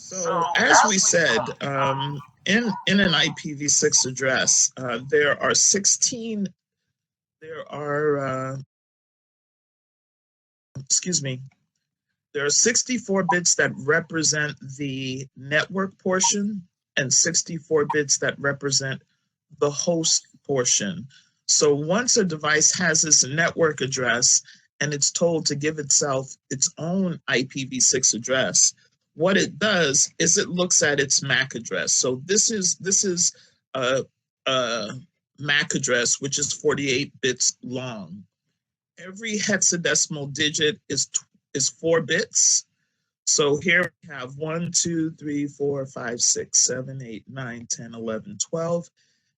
So as we said, in an IPv6 address, there are 16, there are, excuse me, there are 64 bits that represent the network portion and 64 bits that represent the host portion. So once a device has this network address and it's told to give itself its own IPv6 address, what it does is it looks at its MAC address. So this is a MAC address which is 48 bits long. Every hexadecimal digit is 4 bits. So here we have 1, 2, 3, 4, 5, 6, 7, 8, 9, 10, 11, 12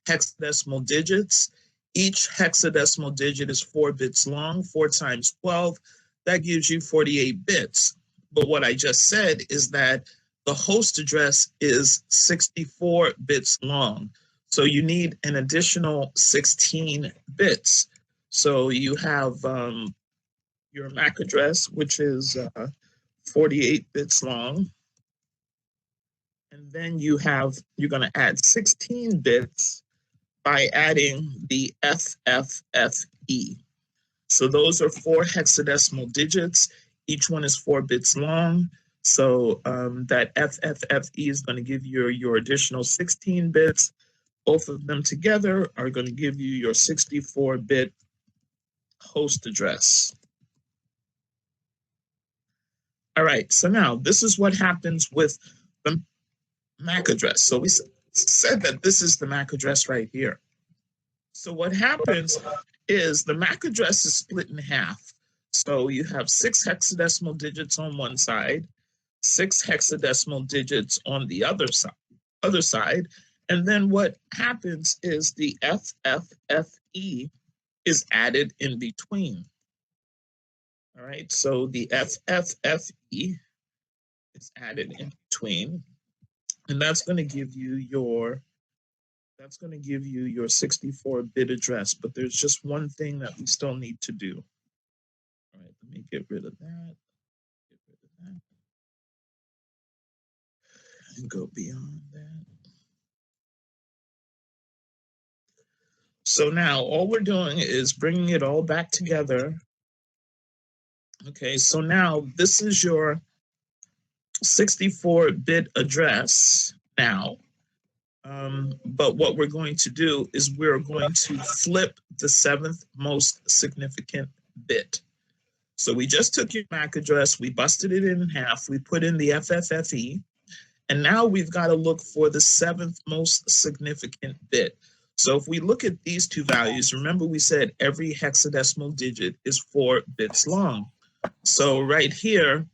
hexadecimal digits. Each hexadecimal digit is 4 bits long, 4 times 12. That gives you 48 bits. But what I just said is that the host address is 64 bits long. So you need an additional 16 bits. So you have your MAC address, which is 48 bits long. And then you're going to add 16 bits by adding the FFFE. So those are 4 hexadecimal digits. Each one is 4 bits long. So that FFFE is going to give you your additional 16 bits. Both of them together are going to give you your 64-bit host address. All right, so now this is what happens with the MAC address. So we said that this is the MAC address right here. So what happens is the MAC address is split in half. So you have 6 hexadecimal digits on one side, 6 hexadecimal digits on the other side. And then what happens is the FFFE is added in between. All right, so the FFFE is added in between, and that's going to give you your 64-bit address. But there's just one thing that we still need to do. All right, let me get rid of that. And go beyond that. So now all we're doing is bringing it all back together. Okay, so now this is your 64-bit address now. But what we're going to do is we're going to flip the 7th most significant bit. So we just took your MAC address, we busted it in half, we put in the FFFE, and now we've got to look for the 7th most significant bit. So if we look at these two values, remember we said every hexadecimal digit is 4 bits long. So right here,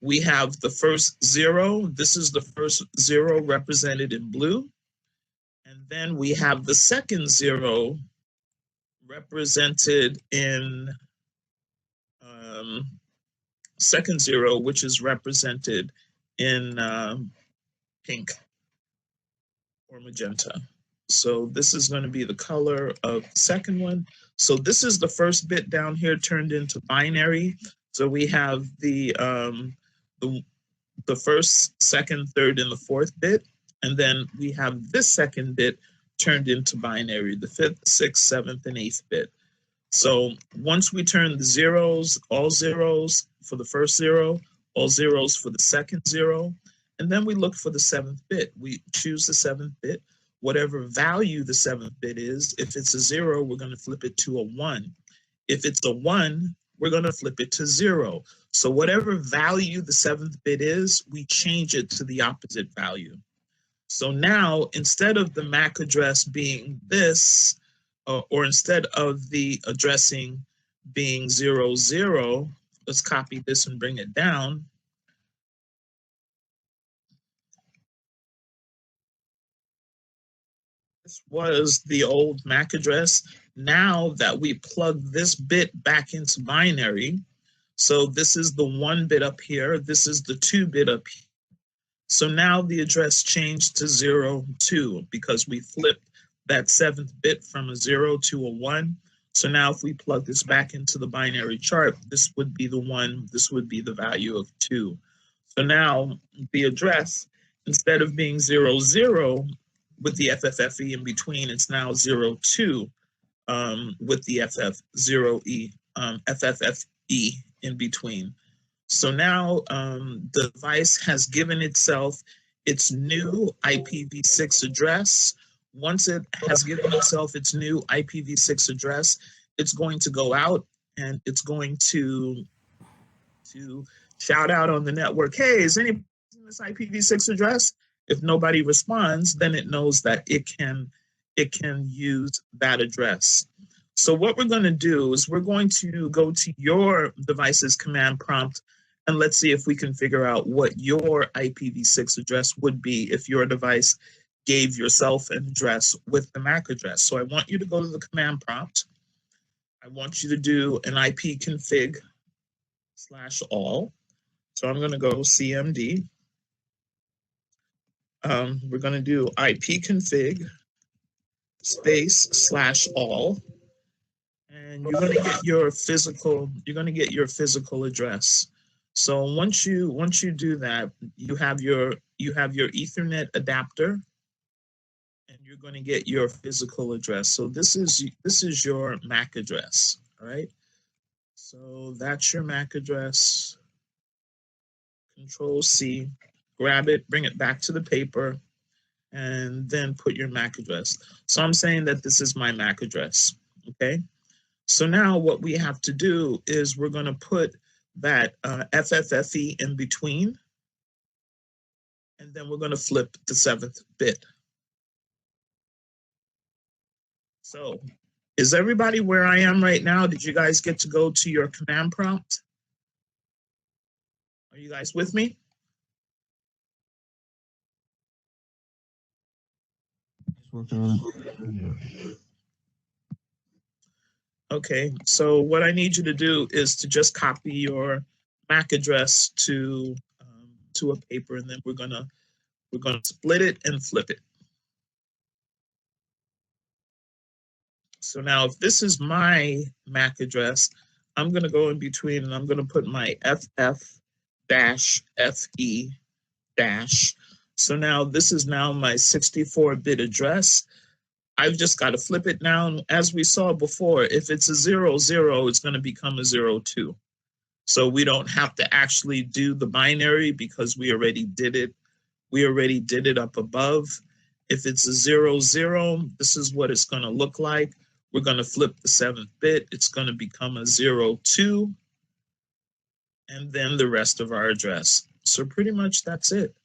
we have the first 0. This is the first 0 represented in blue. And then we have the second 0 represented in second 0, which is represented in pink or magenta. So this is going to be the color of the second one. So this is the first bit down here turned into binary. So we have the first, second, third, and the 4th bit. And then we have this second bit turned into binary, the 5th, 6th, 7th, and 8th bit. So once we turn the zeros, all zeros for the first 0, all zeros for the second 0, and then we look for the 7th bit. We choose the 7th bit, whatever value the 7th bit is. If it's a 0, we're going to flip it to a 1. If it's a 1, we're going to flip it to 0. So whatever value the 7th bit is, we change it to the opposite value. So now, instead of the MAC address being this, or instead of the addressing being 0, 0, let's copy this and bring it down. This was the old MAC address. Now that we plug this bit back into binary, so this is the 1 bit up here, this is the 2 bit up here. So now the address changed to 0, 2 because we flipped that 7th bit from a 0 to a 1. So now if we plug this back into the binary chart, this would be the 1, this would be the value of 2. So now the address instead of being 00 with the FFFE in between, it's now 02 with the FF0E, FFFE in between. So now the device has given itself its new IPv6 address. Once it has given itself its new IPv6 address, it's going to go out and it's going to shout out on the network, hey, is anybody using this IPv6 address? If nobody responds, then it knows that it can use that address. So what we're going to do is we're going to go to your device's command prompt and let's see if we can figure out what your IPv6 address would be if your device gave yourself an address with the MAC address. So I want you to go to the command prompt. I want you to do an ipconfig/all. So I'm going to go CMD. We're going to do ipconfig space/all. And you're going to get your physical address. So once you do that, you have your Ethernet adapter, and you're going to get your physical address. So this is your MAC address. All right. So that's your MAC address. Control C, grab it, bring it back to the paper, and then put your MAC address. So I'm saying that this is my MAC address. Okay. So now what we have to do is we're going to put that FFFE in between, and then we're going to flip the 7th bit. So is everybody where I am right now? Did you guys get to go to your command prompt? Are you guys with me? Just working on it. Okay, so what I need you to do is to just copy your MAC address to a paper, and then we're gonna split it and flip it. So now if this is my MAC address, I'm gonna go in between and I'm gonna put my FF-FE-. So now this is now my 64-bit address. I've just got to flip it now. As we saw before, if it's a 00, it's going to become a 02. So we don't have to actually do the binary because we already did it. We already did it up above. If it's a 00, this is what it's going to look like. We're going to flip the 7th bit. It's going to become a 02, and then the rest of our address. So pretty much that's it.